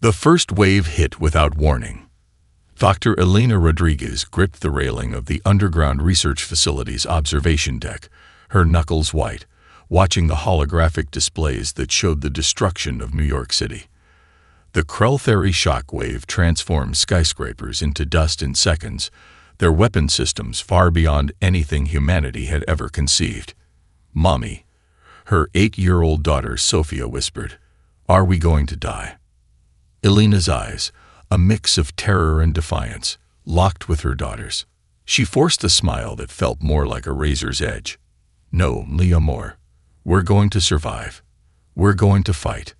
The first wave hit without warning. Dr. Elena Rodriguez gripped the railing of the underground research facility's observation deck, her knuckles white, watching the holographic displays that showed the destruction of New York City. The Krell-Theory shockwave transformed skyscrapers into dust in seconds, their weapon systems far beyond anything humanity had ever conceived. "Mommy," her 8-year-old daughter Sophia whispered, "are we going to die?" Elena's eyes, a mix of terror and defiance, locked with her daughter's. She forced a smile that felt more like a razor's edge. "No, mi amor. We're going to survive. We're going to fight."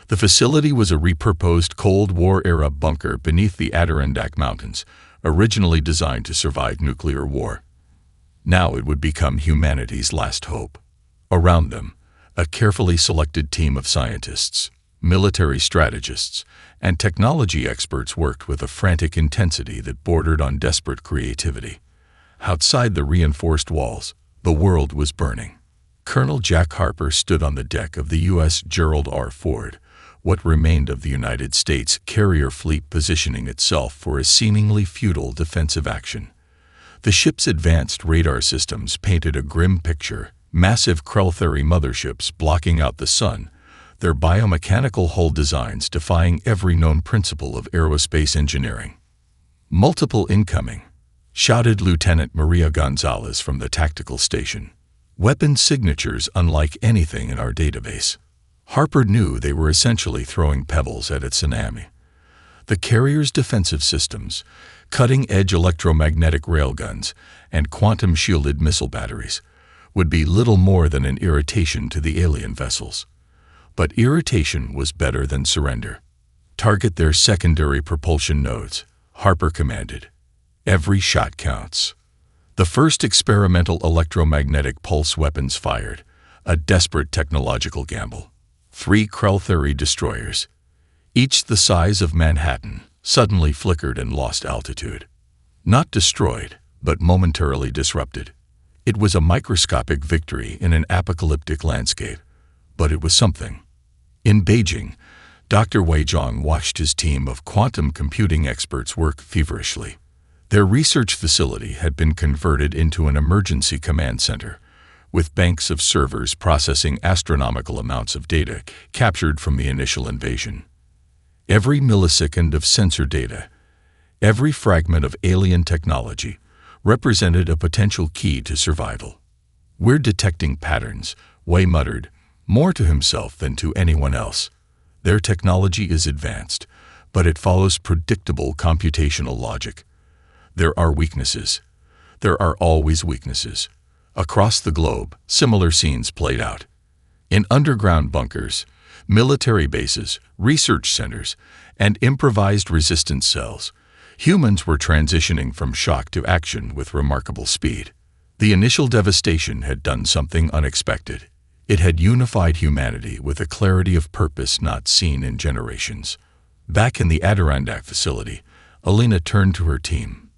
The facility was a repurposed Cold War-era bunker beneath the Adirondack Mountains, originally designed to survive nuclear war. Now it would become humanity's last hope. Around them, a carefully selected team of scientists, military strategists, and technology experts worked with a frantic intensity that bordered on desperate creativity. Outside the reinforced walls, the world was burning. Colonel Jack Harper stood on the deck of the U.S. Gerald R. Ford, what remained of the United States carrier fleet positioning itself for a seemingly futile defensive action. The ship's advanced radar systems painted a grim picture, massive Krell-Theory motherships blocking out the sun, their biomechanical hull designs defying every known principle of aerospace engineering. "Multiple incoming," shouted Lieutenant Maria Gonzalez from the tactical station. "Weapon signatures unlike anything in our database." Harper knew they were essentially throwing pebbles at a tsunami. The carrier's defensive systems, cutting-edge electromagnetic railguns, and quantum-shielded missile batteries would be little more than an irritation to the alien vessels. But irritation was better than surrender. "Target their secondary propulsion nodes," Harper commanded. "Every shot counts." The first experimental electromagnetic pulse weapons fired, a desperate technological gamble. 3 Krell-Theory destroyers, each the size of Manhattan, suddenly flickered and lost altitude. Not destroyed, but momentarily disrupted. It was a microscopic victory in an apocalyptic landscape, but it was something. In Beijing, Dr. Wei Zhang watched his team of quantum computing experts work feverishly. Their research facility had been converted into an emergency command center, with banks of servers processing astronomical amounts of data captured from the initial invasion. Every millisecond of sensor data, every fragment of alien technology, represented a potential key to survival. "We're detecting patterns," Wei muttered, more to himself than to anyone else. "Their technology is advanced, but it follows predictable computational logic. There are weaknesses. There are always weaknesses." Across the globe, similar scenes played out. In underground bunkers, military bases, research centers, and improvised resistance cells, humans were transitioning from shock to action with remarkable speed. The initial devastation had done something unexpected. It had unified humanity with a clarity of purpose not seen in generations. Back in the Adirondack facility, Elena turned to her team.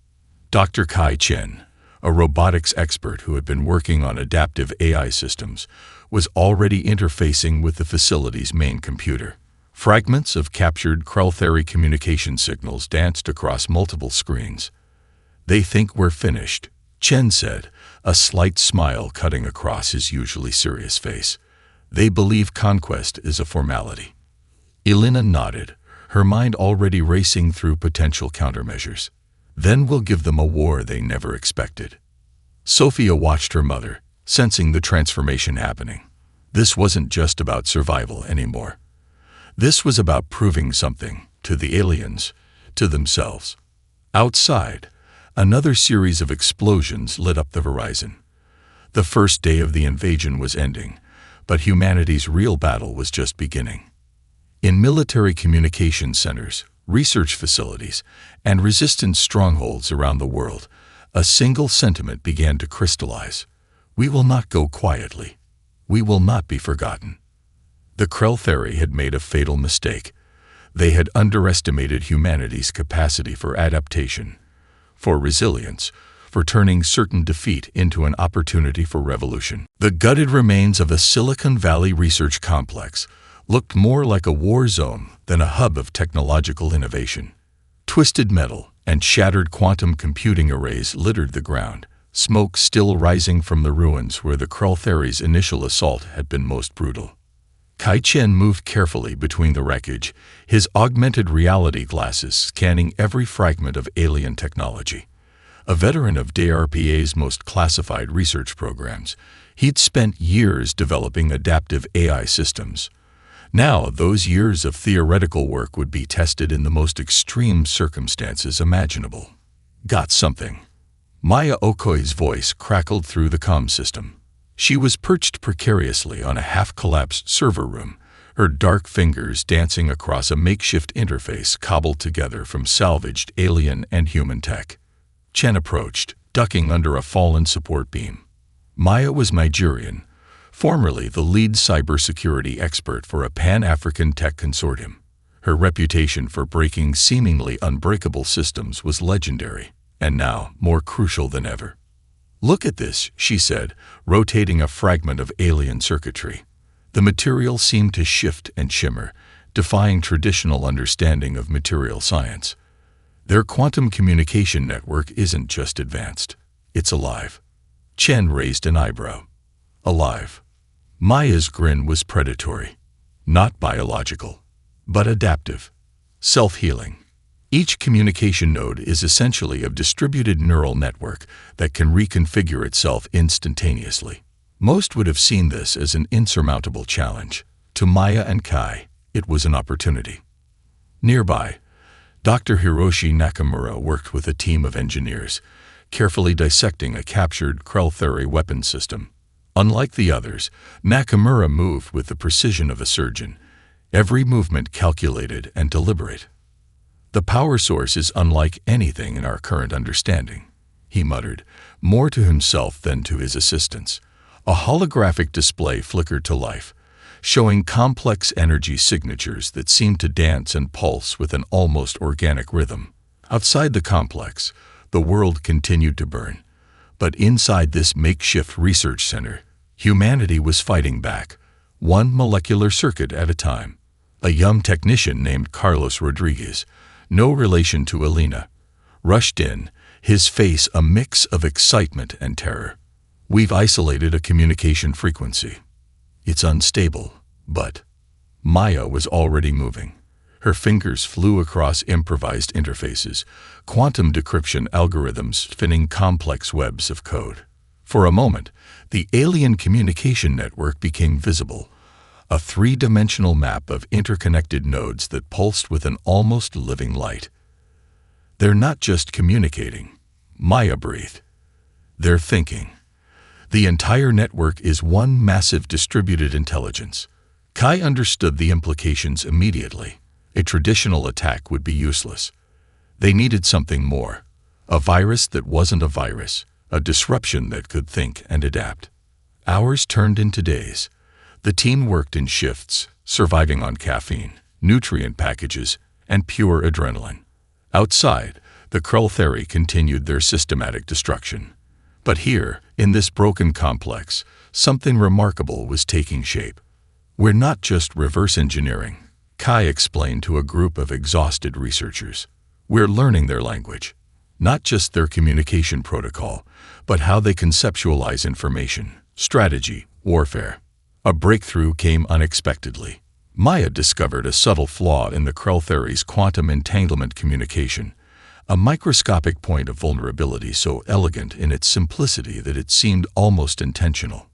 Dr. Kai Chen, a robotics expert who had been working on adaptive AI systems, was already interfacing with the facility's main computer. Fragments of captured Krell-Theory communication signals danced across multiple screens. "They think we're finished," Chen said, a slight smile cutting across his usually serious face. "They believe conquest is a formality." Elena nodded, her mind already racing through potential countermeasures. "Then we'll give them a war they never expected." Sophia watched her mother, sensing the transformation happening. This wasn't just about survival anymore. This was about proving something to the aliens, to themselves. Outside, another series of explosions lit up the horizon. The first day of the invasion was ending, but humanity's real battle was just beginning. In military communication centers, research facilities, and resistance strongholds around the world, a single sentiment began to crystallize. We will not go quietly. We will not be forgotten. The Krell-Theory had made a fatal mistake. They had underestimated humanity's capacity for adaptation, for resilience, for turning certain defeat into an opportunity for revolution. The gutted remains of a Silicon Valley research complex, looked more like a war zone than a hub of technological innovation. Twisted metal and shattered quantum computing arrays littered the ground, smoke still rising from the ruins where the Krell-Thery's initial assault had been most brutal. Kai Chen moved carefully between the wreckage, his augmented reality glasses scanning every fragment of alien technology. A veteran of DARPA's most classified research programs, he'd spent years developing adaptive AI systems. Now, those years of theoretical work would be tested in the most extreme circumstances imaginable. Got something. Maya Okoi's voice crackled through the comm system. She was perched precariously on a half-collapsed server room, her dark fingers dancing across a makeshift interface cobbled together from salvaged alien and human tech. Chen approached, ducking under a fallen support beam. Maya was Nigerian, formerly the lead cybersecurity expert for a Pan-African tech consortium. Her reputation for breaking seemingly unbreakable systems was legendary, and now more crucial than ever. "Look at this," she said, rotating a fragment of alien circuitry. The material seemed to shift and shimmer, defying traditional understanding of material science. Their quantum communication network isn't just advanced, it's alive. Chen raised an eyebrow. Alive. Maya's grin was predatory. Not biological, but adaptive. Self-healing. Each communication node is essentially a distributed neural network that can reconfigure itself instantaneously. Most would have seen this as an insurmountable challenge. To Maya and Kai, it was an opportunity. Nearby, Dr. Hiroshi Nakamura worked with a team of engineers, carefully dissecting a captured Krell-Thery weapon system. Unlike the others, Nakamura moved with the precision of a surgeon, every movement calculated and deliberate. "The power source is unlike anything in our current understanding," he muttered, more to himself than to his assistants. A holographic display flickered to life, showing complex energy signatures that seemed to dance and pulse with an almost organic rhythm. Outside the complex, the world continued to burn. But inside this makeshift research center, humanity was fighting back, one molecular circuit at a time. A young technician named Carlos Rodriguez, no relation to Elena, rushed in, his face a mix of excitement and terror. "We've isolated a communication frequency. It's unstable, but..." Maya was already moving. Her fingers flew across improvised interfaces, quantum decryption algorithms spinning complex webs of code. For a moment, the alien communication network became visible, a three-dimensional map of interconnected nodes that pulsed with an almost living light. "They're not just communicating," Maya breathed. "They're thinking. The entire network is one massive distributed intelligence." Kai understood the implications immediately. A traditional attack would be useless. They needed something more. A virus that wasn't a virus, a disruption that could think and adapt. Hours turned into days. The team worked in shifts, surviving on caffeine, nutrient packages, and pure adrenaline. Outside, the Krell-Thery continued their systematic destruction. But here, in this broken complex, something remarkable was taking shape. "We're not just reverse engineering," Kai explained to a group of exhausted researchers. "We're learning their language. Not just their communication protocol, but how they conceptualize information, strategy, warfare." A breakthrough came unexpectedly. Maya discovered a subtle flaw in the Krell-Thery's quantum entanglement communication, a microscopic point of vulnerability so elegant in its simplicity that it seemed almost intentional.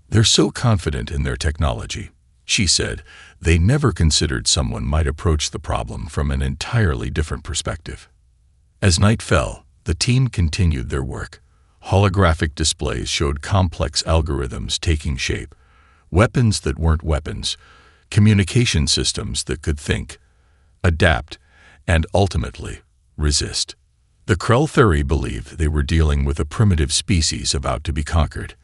"They're so confident in their technology," she said, "they never considered someone might approach the problem from an entirely different perspective." As night fell, the team continued their work. Holographic displays showed complex algorithms taking shape, weapons that weren't weapons, communication systems that could think, adapt, and ultimately resist. The Krell-Thery believed they were dealing with a primitive species about to be conquered.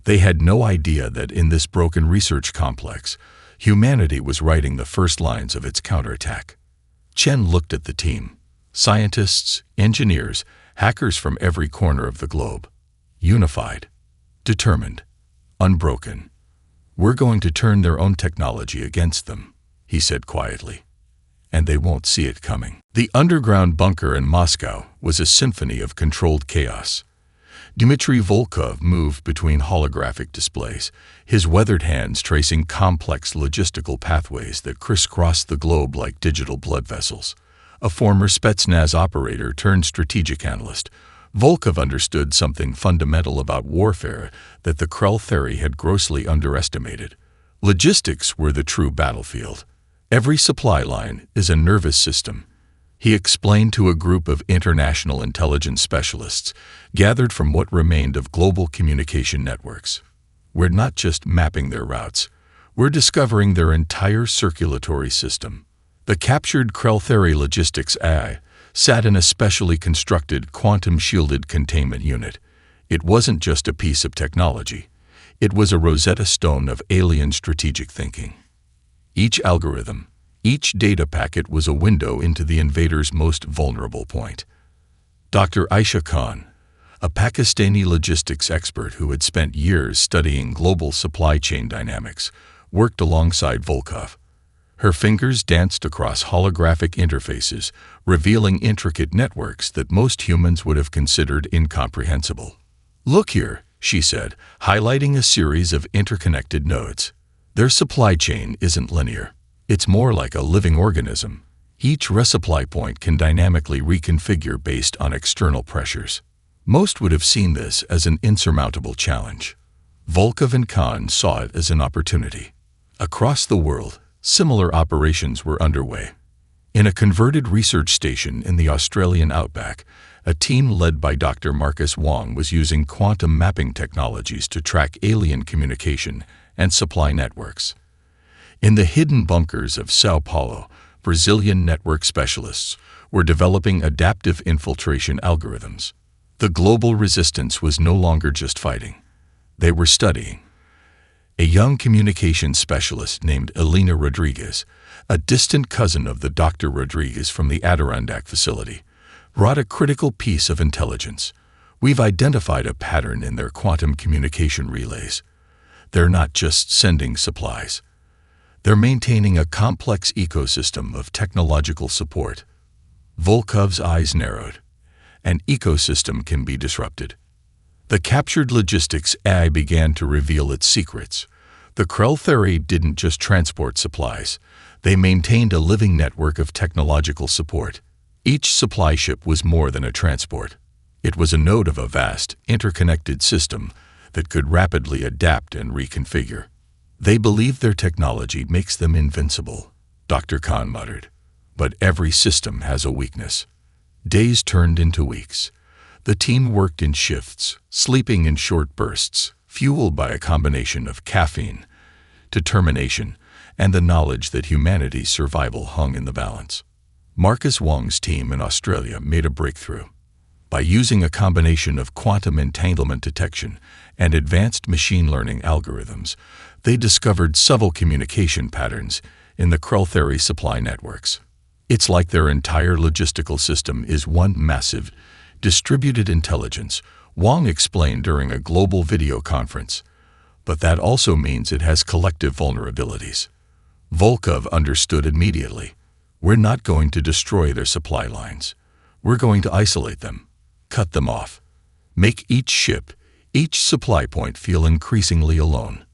They had no idea that in this broken research complex, humanity was writing the first lines of its counterattack. Chen looked at the team. Scientists, engineers, hackers from every corner of the globe. Unified. Determined. Unbroken. "We're going to turn their own technology against them," he said quietly. "And they won't see it coming." The underground bunker in Moscow was a symphony of controlled chaos. Dmitry Volkov moved between holographic displays, his weathered hands tracing complex logistical pathways that crisscrossed the globe like digital blood vessels. A former Spetsnaz operator turned strategic analyst, Volkov understood something fundamental about warfare that the Krell theory had grossly underestimated. Logistics were the true battlefield. Every supply line is a nervous system, he explained to a group of international intelligence specialists gathered from what remained of global communication networks. "We're not just mapping their routes, we're discovering their entire circulatory system." The captured Krell theory logistics AI sat in a specially constructed quantum-shielded containment unit. It wasn't just a piece of technology. It was a Rosetta Stone of alien strategic thinking. Each algorithm, each data packet was a window into the invader's most vulnerable point. Dr. Aisha Khan, a Pakistani logistics expert who had spent years studying global supply chain dynamics, worked alongside Volkov. Her fingers danced across holographic interfaces, revealing intricate networks that most humans would have considered incomprehensible. "Look here," she said, highlighting a series of interconnected nodes. "Their supply chain isn't linear. It's more like a living organism. Each resupply point can dynamically reconfigure based on external pressures." Most would have seen this as an insurmountable challenge. Volkov and Khan saw it as an opportunity. Across the world, similar operations were underway. In a converted research station in the Australian outback, a team led by Dr. Marcus Wong was using quantum mapping technologies to track alien communication and supply networks. In the hidden bunkers of Sao Paulo, Brazilian network specialists were developing adaptive infiltration algorithms. The global resistance was no longer just fighting. They were studying. A young communications specialist named Elena Rodriguez, a distant cousin of the Dr. Rodriguez from the Adirondack facility, brought a critical piece of intelligence. "We've identified a pattern in their quantum communication relays. They're not just sending supplies. They're maintaining a complex ecosystem of technological support." Volkov's eyes narrowed. An ecosystem can be disrupted. The captured logistics AI began to reveal its secrets. The Krell theory didn't just transport supplies. They maintained a living network of technological support. Each supply ship was more than a transport. It was a node of a vast, interconnected system that could rapidly adapt and reconfigure. "They believe their technology makes them invincible," Dr. Khan muttered. "But every system has a weakness." Days turned into weeks. The team worked in shifts, sleeping in short bursts, fueled by a combination of caffeine, determination, and the knowledge that humanity's survival hung in the balance. Marcus Wong's team in Australia made a breakthrough. By using a combination of quantum entanglement detection and advanced machine learning algorithms, they discovered subtle communication patterns in the Krell theory supply networks. "It's like their entire logistical system is one massive, distributed intelligence," Wong explained during a global video conference. "But that also means it has collective vulnerabilities." Volkov understood immediately. "We're not going to destroy their supply lines. We're going to isolate them, cut them off, make each ship, each supply point feel increasingly alone."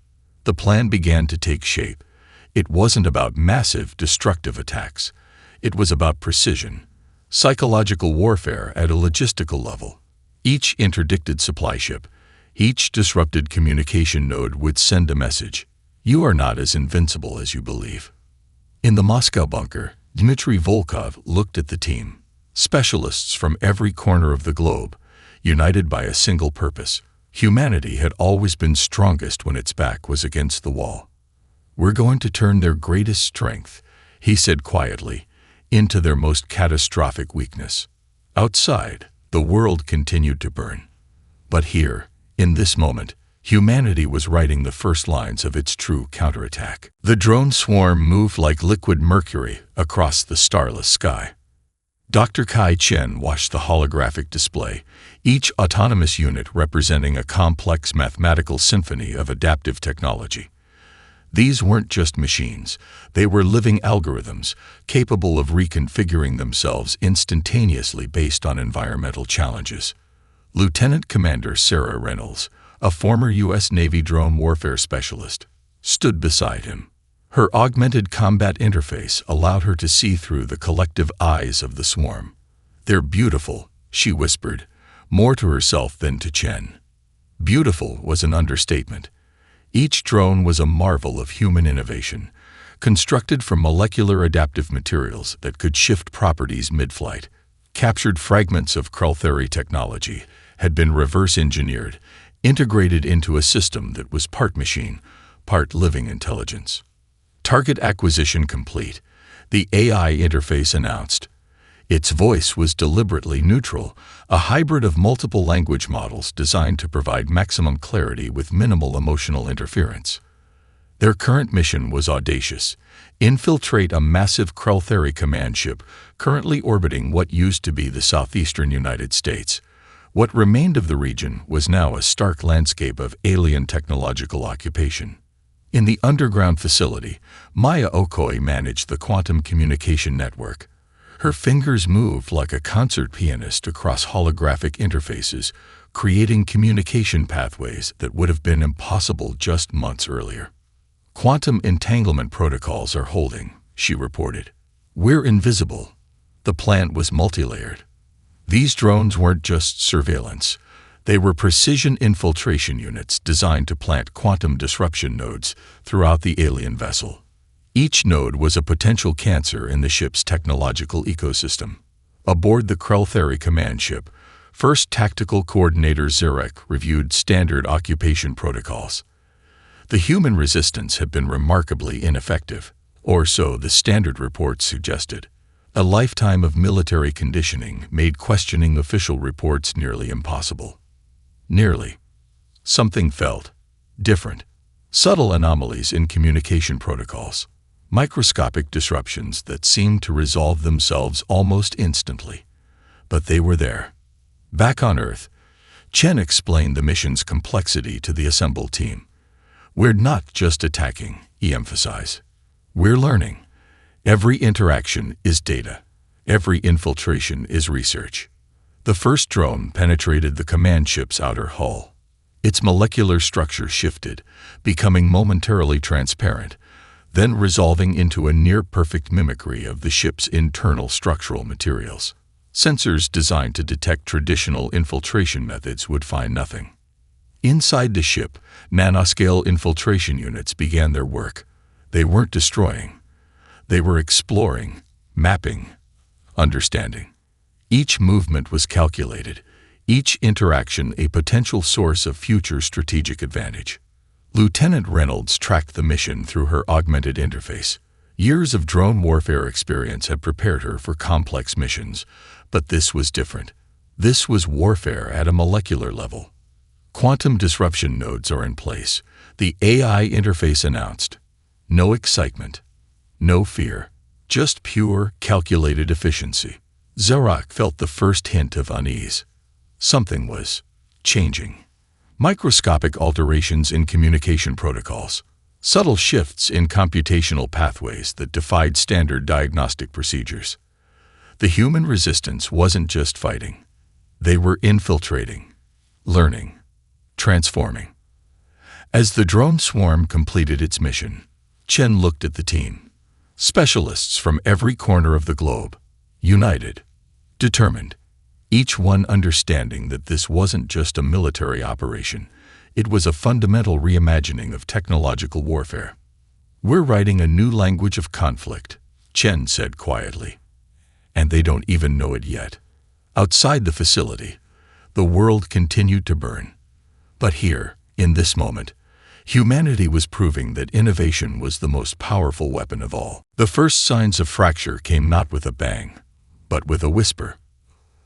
The plan began to take shape. It wasn't about massive, destructive attacks. It was about precision, psychological warfare at a logistical level. Each interdicted supply ship, each disrupted communication node would send a message: "You are not as invincible as you believe." In the Moscow bunker, Dmitry Volkov looked at the team. Specialists from every corner of the globe, united by a single purpose. Humanity had always been strongest when its back was against the wall. "We're going to turn their greatest strength," he said quietly, "into their most catastrophic weakness." Outside, the world continued to burn. But here, in this moment, humanity was writing the first lines of its true counterattack. The drone swarm moved like liquid mercury across the starless sky. Dr. Kai Chen watched the holographic display, each autonomous unit representing a complex mathematical symphony of adaptive technology. These weren't just machines. They were living algorithms, capable of reconfiguring themselves instantaneously based on environmental challenges. Lieutenant Commander Sarah Reynolds, a former U.S. Navy drone warfare specialist, stood beside him. Her augmented combat interface allowed her to see through the collective eyes of the swarm. "They're beautiful," she whispered, more to herself than to Chen. Beautiful was an understatement. Each drone was a marvel of human innovation, constructed from molecular adaptive materials that could shift properties mid-flight. Captured fragments of Krell technology had been reverse-engineered, integrated into a system that was part machine, part living intelligence. Target acquisition complete, the AI interface announced. Its voice was deliberately neutral, a hybrid of multiple language models designed to provide maximum clarity with minimal emotional interference. Their current mission was audacious: infiltrate a massive Krell command ship currently orbiting what used to be the southeastern United States. What remained of the region was now a stark landscape of alien technological occupation. In the underground facility, Maya Okoi managed the quantum communication network. Her fingers moved like a concert pianist across holographic interfaces, creating communication pathways that would have been impossible just months earlier. "Quantum entanglement protocols are holding," she reported. "We're invisible." The plant was multilayered. These drones weren't just surveillance. They were precision infiltration units designed to plant quantum disruption nodes throughout the alien vessel. Each node was a potential cancer in the ship's technological ecosystem. Aboard the Krell command ship, First Tactical Coordinator Zarek reviewed standard occupation protocols. The human resistance had been remarkably ineffective, or so the standard reports suggested. A lifetime of military conditioning made questioning official reports nearly impossible. Nearly. Something felt different. Subtle anomalies in communication protocols. Microscopic disruptions that seemed to resolve themselves almost instantly. But they were there. Back on Earth, Chen explained the mission's complexity to the assembled team. "We're not just attacking," he emphasized. "We're learning. Every interaction is data. Every infiltration is research." The first drone penetrated the command ship's outer hull. Its molecular structure shifted, becoming momentarily transparent, then resolving into a near-perfect mimicry of the ship's internal structural materials. Sensors designed to detect traditional infiltration methods would find nothing. Inside the ship, nanoscale infiltration units began their work. They weren't destroying. They were exploring, mapping, understanding. Each movement was calculated, each interaction a potential source of future strategic advantage. Lieutenant Reynolds tracked the mission through her augmented interface. Years of drone warfare experience had prepared her for complex missions, but this was different. This was warfare at a molecular level. "Quantum disruption nodes are in place," the AI interface announced. No excitement, no fear, just pure, calculated efficiency. Zarek felt the first hint of unease. Something was changing. Microscopic alterations in communication protocols. Subtle shifts in computational pathways that defied standard diagnostic procedures. The human resistance wasn't just fighting. They were infiltrating, learning, transforming. As the drone swarm completed its mission, Chen looked at the team. Specialists from every corner of the globe. United, determined, each one understanding that this wasn't just a military operation, it was a fundamental reimagining of technological warfare. "We're writing a new language of conflict," Chen said quietly. "And they don't even know it yet." Outside the facility, the world continued to burn. But here, in this moment, humanity was proving that innovation was the most powerful weapon of all. The first signs of fracture came not with a bang, but with a whisper.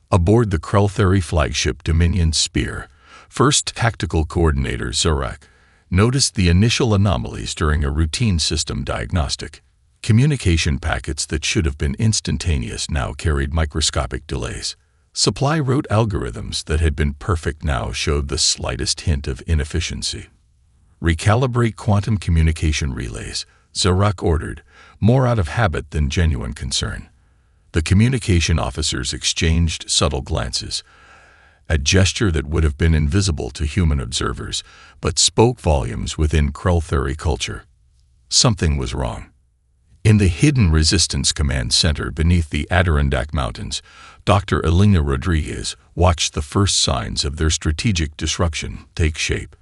Aboard the Krell flagship Dominion Spear, First Tactical Coordinator Zarek noticed the initial anomalies during a routine system diagnostic. Communication packets that should have been instantaneous now carried microscopic delays. Supply route algorithms that had been perfect now showed the slightest hint of inefficiency. Recalibrate quantum communication relays, Zarak ordered, more out of habit than genuine concern. The communication officers exchanged subtle glances, a gesture that would have been invisible to human observers, but spoke volumes within Krell culture. Something was wrong. In the hidden resistance command center beneath the Adirondack Mountains, Dr. Elena Rodriguez watched the first signs of their strategic disruption take shape.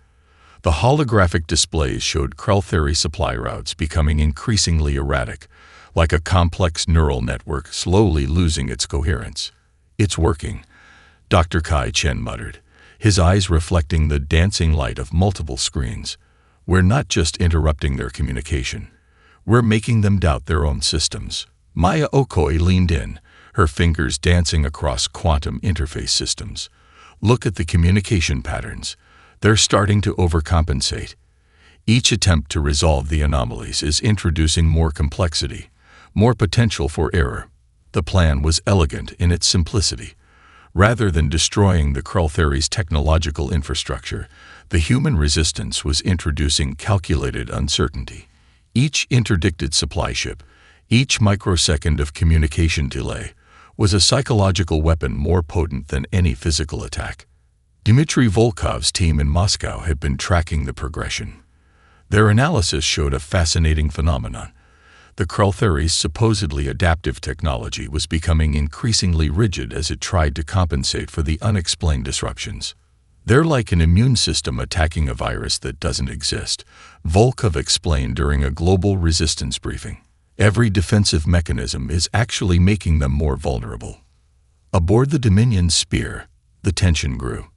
The holographic displays showed Krell supply routes becoming increasingly erratic, like a complex neural network slowly losing its coherence. "It's working," Dr. Kai Chen muttered, his eyes reflecting the dancing light of multiple screens. "We're not just interrupting their communication. We're making them doubt their own systems." Maya Okoi leaned in, her fingers dancing across quantum interface systems. "Look at the communication patterns. They're starting to overcompensate. Each attempt to resolve the anomalies is introducing more complexity, more potential for error." The plan was elegant in its simplicity. Rather than destroying the Krell technological infrastructure, the human resistance was introducing calculated uncertainty. Each interdicted supply ship, each microsecond of communication delay, was a psychological weapon more potent than any physical attack. Dmitry Volkov's team in Moscow had been tracking the progression. Their analysis showed a fascinating phenomenon. The Krell supposedly adaptive technology was becoming increasingly rigid as it tried to compensate for the unexplained disruptions. "They're like an immune system attacking a virus that doesn't exist," Volkov explained during a global resistance briefing. "Every defensive mechanism is actually making them more vulnerable." Aboard the Dominion Spear, the tension grew.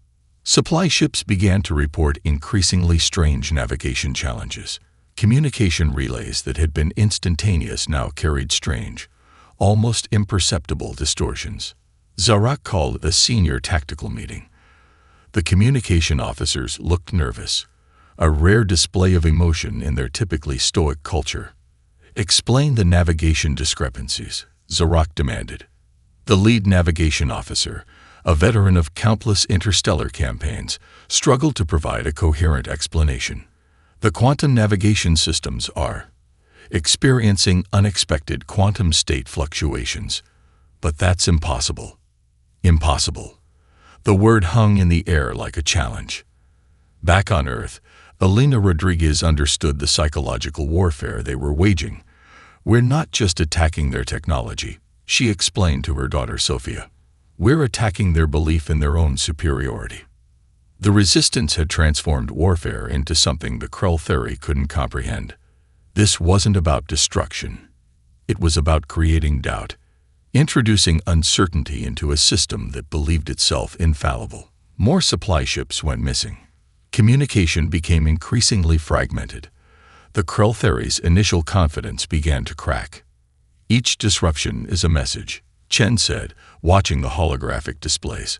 Supply ships began to report increasingly strange navigation challenges. Communication relays that had been instantaneous now carried strange, almost imperceptible distortions. Zarak called a senior tactical meeting. The communication officers looked nervous, a rare display of emotion in their typically stoic culture. "Explain the navigation discrepancies," Zarak demanded. The lead navigation officer, a veteran of countless interstellar campaigns, struggled to provide a coherent explanation. "The quantum navigation systems are experiencing unexpected quantum state fluctuations. But that's impossible." Impossible. The word hung in the air like a challenge. Back on Earth, Elena Rodriguez understood the psychological warfare they were waging. "We're not just attacking their technology," she explained to her daughter Sophia. "We're attacking their belief in their own superiority." The resistance had transformed warfare into something the Krell couldn't comprehend. This wasn't about destruction. It was about creating doubt, introducing uncertainty into a system that believed itself infallible. More supply ships went missing. Communication became increasingly fragmented. The Krell initial confidence began to crack. "Each disruption is a message," Chen said, watching the holographic displays.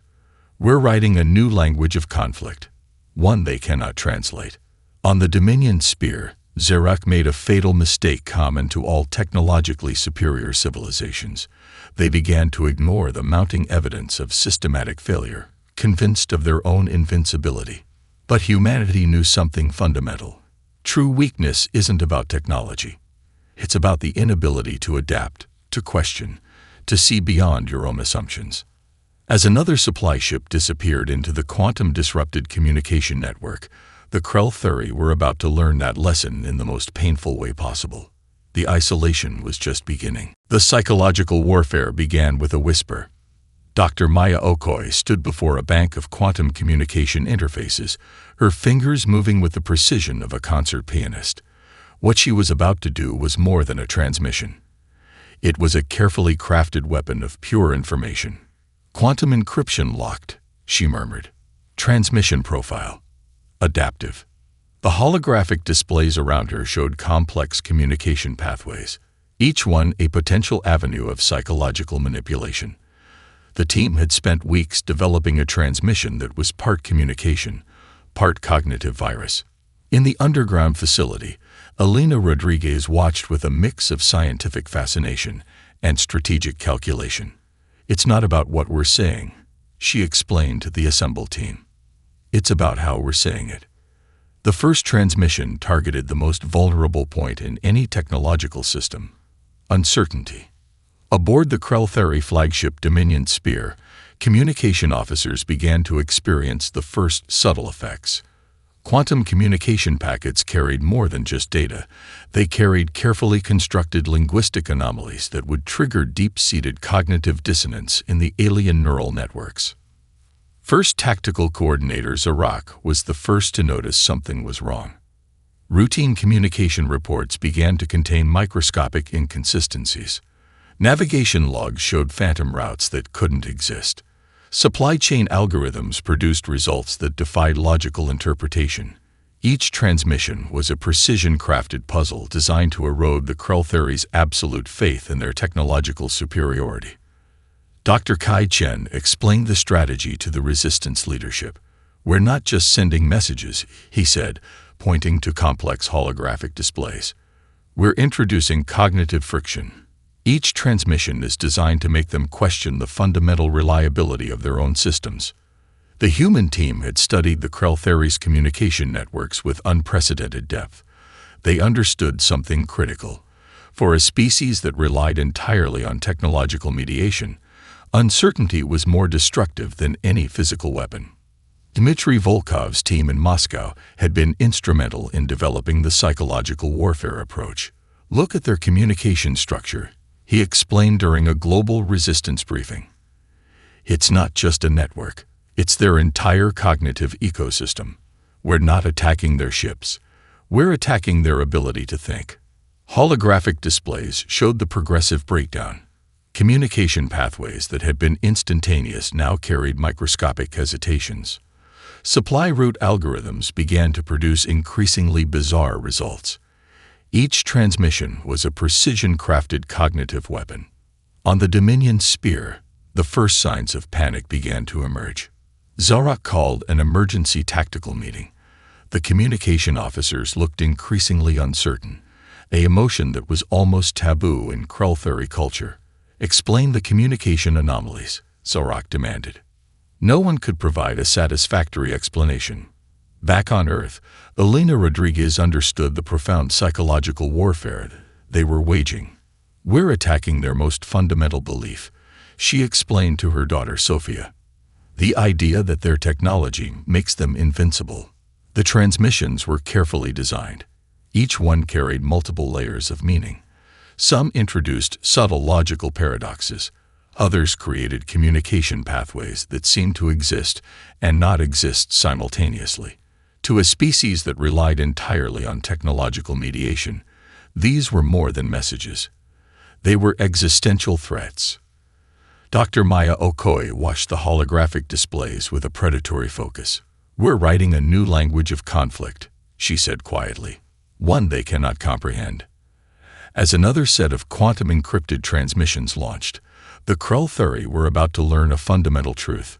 "We're writing a new language of conflict, one they cannot translate." On the Dominion Spear, Zarak made a fatal mistake common to all technologically superior civilizations. They began to ignore the mounting evidence of systematic failure, convinced of their own invincibility. But humanity knew something fundamental. True weakness isn't about technology. It's about the inability to adapt, to question, to see beyond your own assumptions. As another supply ship disappeared into the quantum-disrupted communication network, the Krell were about to learn that lesson in the most painful way possible. The isolation was just beginning. The psychological warfare began with a whisper. Dr. Maya Okoi stood before a bank of quantum communication interfaces, her fingers moving with the precision of a concert pianist. What she was about to do was more than a transmission. It was a carefully crafted weapon of pure information. "Quantum encryption locked," she murmured. "Transmission profile. Adaptive." The holographic displays around her showed complex communication pathways, each one a potential avenue of psychological manipulation. The team had spent weeks developing a transmission that was part communication, part cognitive virus. In the underground facility, Elena Rodriguez watched with a mix of scientific fascination and strategic calculation. "It's not about what we're saying," she explained to the assembled team. "It's about how we're saying it." The first transmission targeted the most vulnerable point in any technological system: uncertainty. Aboard the Krell-Theory flagship Dominion Spear, communication officers began to experience the first subtle effects. Quantum communication packets carried more than just data. They carried carefully constructed linguistic anomalies that would trigger deep-seated cognitive dissonance in the alien neural networks. First Tactical Coordinator Zarak was the first to notice something was wrong. Routine communication reports began to contain microscopic inconsistencies. Navigation logs showed phantom routes that couldn't exist. Supply chain algorithms produced results that defied logical interpretation. Each transmission was a precision-crafted puzzle designed to erode the Krell-Theory's absolute faith in their technological superiority. Dr. Kai Chen explained the strategy to the Resistance leadership. "We're not just sending messages," he said, pointing to complex holographic displays. "We're introducing cognitive friction. Each transmission is designed to make them question the fundamental reliability of their own systems." The human team had studied the Krell-Theory's communication networks with unprecedented depth. They understood something critical. For a species that relied entirely on technological mediation, uncertainty was more destructive than any physical weapon. Dmitry Volkov's team in Moscow had been instrumental in developing the psychological warfare approach. "Look at their communication structure," he explained during a global resistance briefing. "It's not just a network. It's their entire cognitive ecosystem. We're not attacking their ships. We're attacking their ability to think." Holographic displays showed the progressive breakdown. Communication pathways that had been instantaneous now carried microscopic hesitations. Supply route algorithms began to produce increasingly bizarre results. Each transmission was a precision-crafted cognitive weapon. On the Dominion Spear, the first signs of panic began to emerge. Zarak called an emergency tactical meeting. The communication officers looked increasingly uncertain, an emotion that was almost taboo in Krell-Theory culture. "Explain the communication anomalies," Zarak demanded. No one could provide a satisfactory explanation. Back on Earth, Elena Rodriguez understood the profound psychological warfare they were waging. "We're attacking their most fundamental belief," she explained to her daughter Sophia. "The idea that their technology makes them invincible." The transmissions were carefully designed. Each one carried multiple layers of meaning. Some introduced subtle logical paradoxes. Others created communication pathways that seemed to exist and not exist simultaneously. To a species that relied entirely on technological mediation, these were more than messages. They were existential threats. Dr. Maya Okoi watched the holographic displays with a predatory focus. "We're writing a new language of conflict," she said quietly, "one they cannot comprehend." As another set of quantum-encrypted transmissions launched, the Krell-Theory were about to learn a fundamental truth.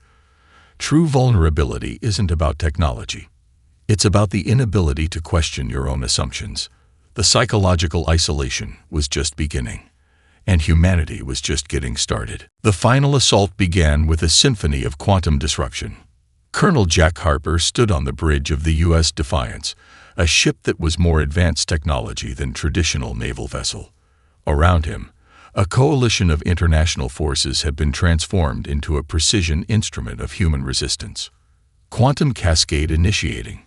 True vulnerability isn't about technology. It's about the inability to question your own assumptions. The psychological isolation was just beginning, and humanity was just getting started. The final assault began with a symphony of quantum disruption. Colonel Jack Harper stood on the bridge of the U.S. Defiance, a ship that was more advanced technology than traditional naval vessel. Around him, a coalition of international forces had been transformed into a precision instrument of human resistance. "Quantum Cascade initiating,"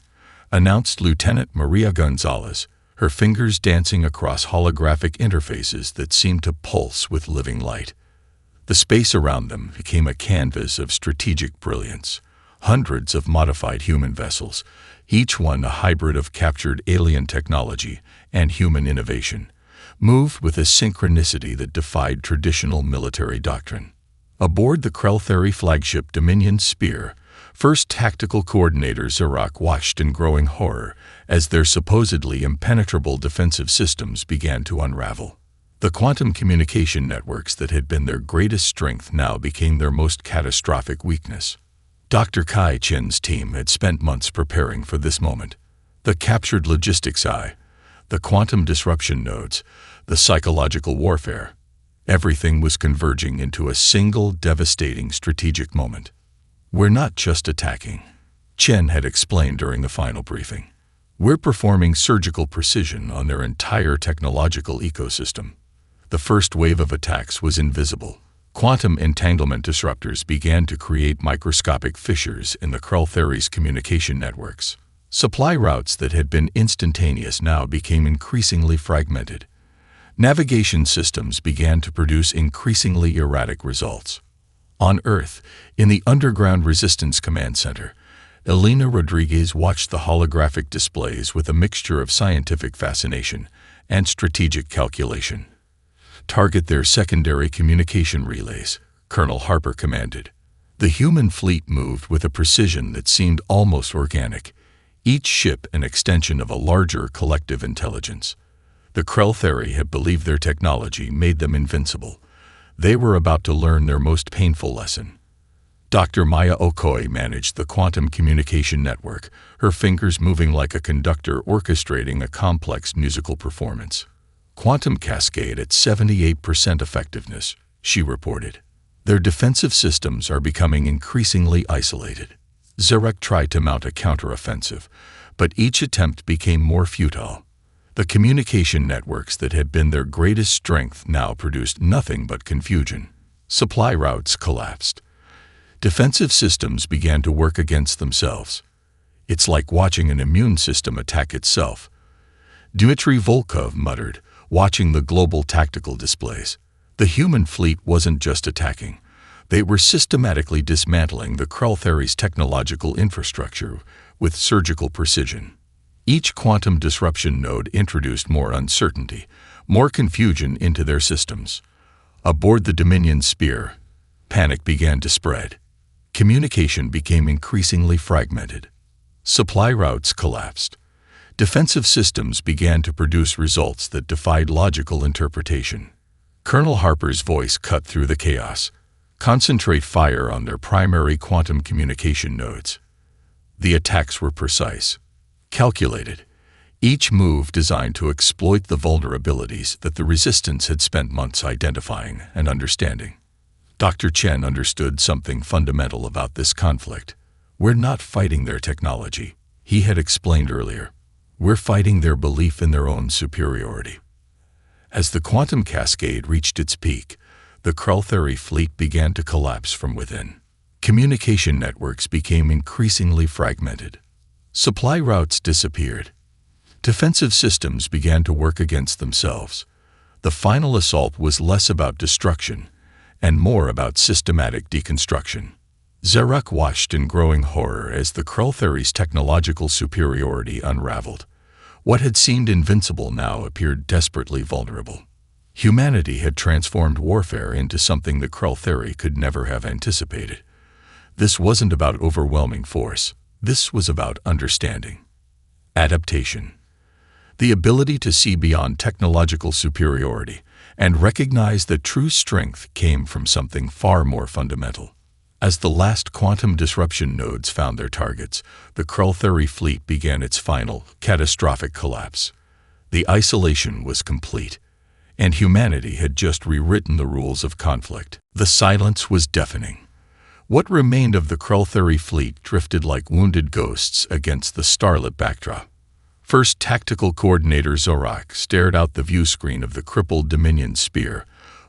announced Lieutenant Maria Gonzalez, her fingers dancing across holographic interfaces that seemed to pulse with living light. The space around them became a canvas of strategic brilliance. Hundreds of modified human vessels, each one a hybrid of captured alien technology and human innovation, moved with a synchronicity that defied traditional military doctrine. Aboard the Krell-Theory flagship Dominion Spear, First Tactical Coordinator Zarak watched in growing horror as their supposedly impenetrable defensive systems began to unravel. The quantum communication networks that had been their greatest strength now became their most catastrophic weakness. Dr. Kai Chen's team had spent months preparing for this moment. The captured logistics eye, the quantum disruption nodes, the psychological warfare. Everything was converging into a single devastating strategic moment. "We're not just attacking," Chen had explained during the final briefing. We're performing surgical precision on their entire technological ecosystem. The first wave of attacks was invisible. Quantum entanglement disruptors began to create microscopic fissures in the Krell-Theris communication networks. Supply routes that had been instantaneous now became increasingly fragmented. Navigation systems began to produce increasingly erratic results. On Earth, in the Underground Resistance Command Center, Elena Rodriguez watched the holographic displays with a mixture of scientific fascination and strategic calculation. "Target their secondary communication relays," Colonel Harper commanded. The human fleet moved with a precision that seemed almost organic, each ship an extension of a larger collective intelligence. The Krell-Theri had believed their technology made them invincible. They were about to learn their most painful lesson. Dr. Maya Okoye managed the quantum communication network, her fingers moving like a conductor orchestrating a complex musical performance. "Quantum cascade at 78% effectiveness," she reported. "Their defensive systems are becoming increasingly isolated." Zarek tried to mount a counteroffensive, but each attempt became more futile. The communication networks that had been their greatest strength now produced nothing but confusion. Supply routes collapsed. Defensive systems began to work against themselves. "It's like watching an immune system attack itself," Dmitry Volkov muttered, watching the global tactical displays. The human fleet wasn't just attacking. They were systematically dismantling the Krell-Theris technological infrastructure with surgical precision. Each quantum disruption node introduced more uncertainty, more confusion into their systems. Aboard the Dominion Spear, panic began to spread. Communication became increasingly fragmented. Supply routes collapsed. Defensive systems began to produce results that defied logical interpretation. Colonel Harper's voice cut through the chaos. "Concentrate fire on their primary quantum communication nodes." The attacks were precise, calculated, each move designed to exploit the vulnerabilities that the resistance had spent months identifying and understanding. Dr. Chen understood something fundamental about this conflict. "We're not fighting their technology," he had explained earlier. "We're fighting their belief in their own superiority." As the quantum cascade reached its peak, the Krell-Theri fleet began to collapse from within. Communication networks became increasingly fragmented. Supply routes disappeared. Defensive systems began to work against themselves. The final assault was less about destruction and more about systematic deconstruction. Zarek watched in growing horror as the Krell-Theri's technological superiority unraveled. What had seemed invincible now appeared desperately vulnerable. Humanity had transformed warfare into something the Krell-Theri could never have anticipated. This wasn't about overwhelming force. This was about understanding. Adaptation. The ability to see beyond technological superiority and recognize that true strength came from something far more fundamental. As the last quantum disruption nodes found their targets, the Krell-Theri fleet began its final, catastrophic collapse. The isolation was complete, and humanity had just rewritten the rules of conflict. The silence was deafening. What remained of the Krell-Theri fleet drifted like wounded ghosts against the starlit backdrop. First Tactical Coordinator Zorak stared out the view screen of the crippled Dominion Spear,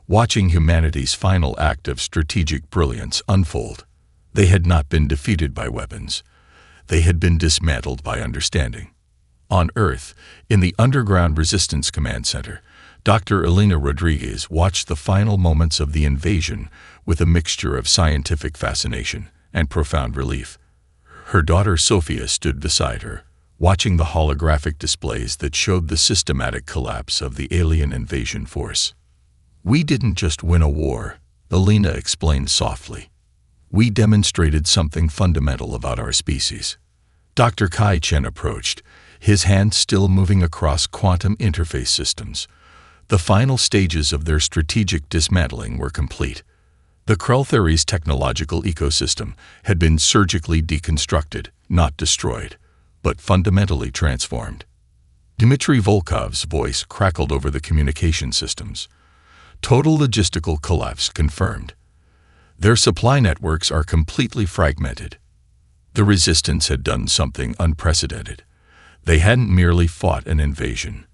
watching humanity's final act of strategic brilliance unfold. They had not been defeated by weapons. They had been dismantled by understanding. On Earth, in the Underground Resistance Command Center, Dr. Elena Rodriguez watched the final moments of the invasion with a mixture of scientific fascination and profound relief. Her daughter Sophia stood beside her, watching the holographic displays that showed the systematic collapse of the alien invasion force. "We didn't just win a war," Elena explained softly. "We demonstrated something fundamental about our species." Dr. Kai Chen approached, his hand still moving across quantum interface systems. The final stages of their strategic dismantling were complete. The Krell-Theri's technological ecosystem had been surgically deconstructed, not destroyed, but fundamentally transformed. Dmitry Volkov's voice crackled over the communication systems. "Total logistical collapse confirmed. Their supply networks are completely fragmented." The resistance had done something unprecedented. They hadn't merely fought an invasion.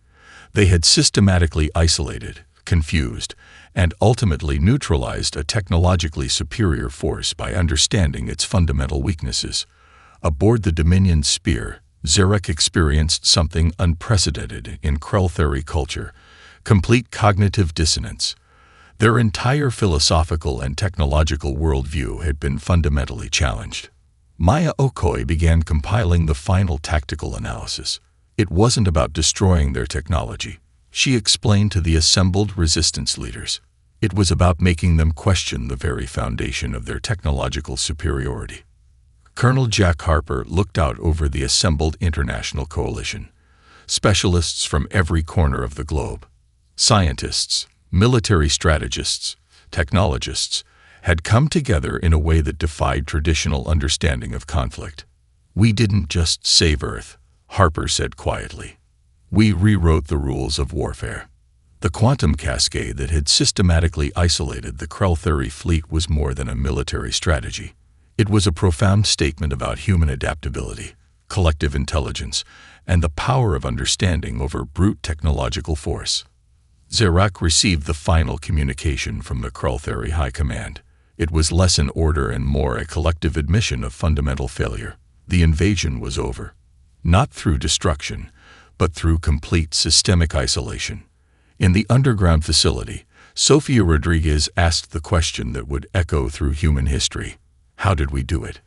They had systematically isolated, confused, and ultimately neutralized a technologically superior force by understanding its fundamental weaknesses. Aboard the Dominion Spear, Zarek experienced something unprecedented in Krell-Theri culture: complete cognitive dissonance. Their entire philosophical and technological worldview had been fundamentally challenged. Maya Okoye began compiling the final tactical analysis. It wasn't about destroying their technology, she explained to the assembled resistance leaders. It was about making them question the very foundation of their technological superiority. Colonel Jack Harper looked out over the assembled international coalition. Specialists from every corner of the globe, scientists, military strategists, technologists, had come together in a way that defied traditional understanding of conflict. "We didn't just save Earth," Harper said quietly. "We rewrote the rules of warfare." The quantum cascade that had systematically isolated the Krell-Theri fleet was more than a military strategy. It was a profound statement about human adaptability, collective intelligence, and the power of understanding over brute technological force. Zarek received the final communication from the Krell-Theri High Command. It was less an order and more a collective admission of fundamental failure. The invasion was over. Not through destruction, but through complete systemic isolation. In the underground facility, Sofia Rodriguez asked the question that would echo through human history: how did we do it?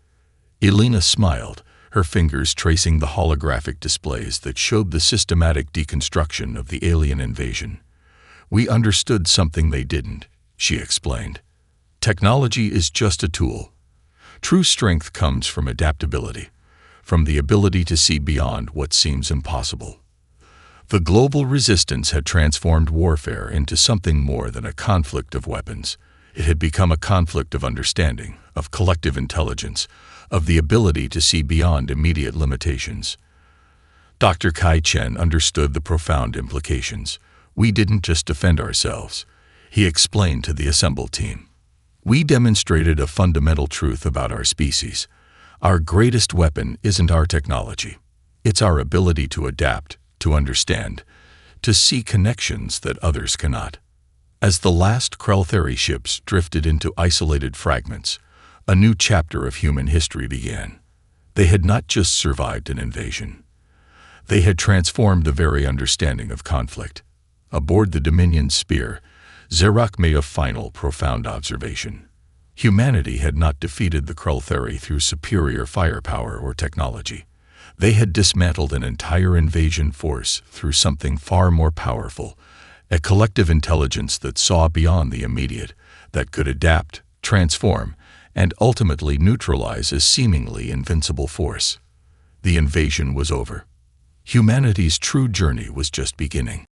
Elena smiled, her fingers tracing the holographic displays that showed the systematic deconstruction of the alien invasion. "We understood something they didn't," she explained. "Technology is just a tool. True strength comes from adaptability, from the ability to see beyond what seems impossible." The global resistance had transformed warfare into something more than a conflict of weapons. It had become a conflict of understanding, of collective intelligence, of the ability to see beyond immediate limitations. Dr. Kai Chen understood the profound implications. "We didn't just defend ourselves," he explained to the assembled team. "We demonstrated a fundamental truth about our species. Our greatest weapon isn't our technology. It's our ability to adapt, to understand, to see connections that others cannot." As the last Krell-Theri ships drifted into isolated fragments, a new chapter of human history began. They had not just survived an invasion. They had transformed the very understanding of conflict. Aboard the Dominion Spear, Zarek made a final, profound observation. Humanity had not defeated the Krell-Theri through superior firepower or technology. They had dismantled an entire invasion force through something far more powerful, a collective intelligence that saw beyond the immediate, that could adapt, transform, and ultimately neutralize a seemingly invincible force. The invasion was over. Humanity's true journey was just beginning.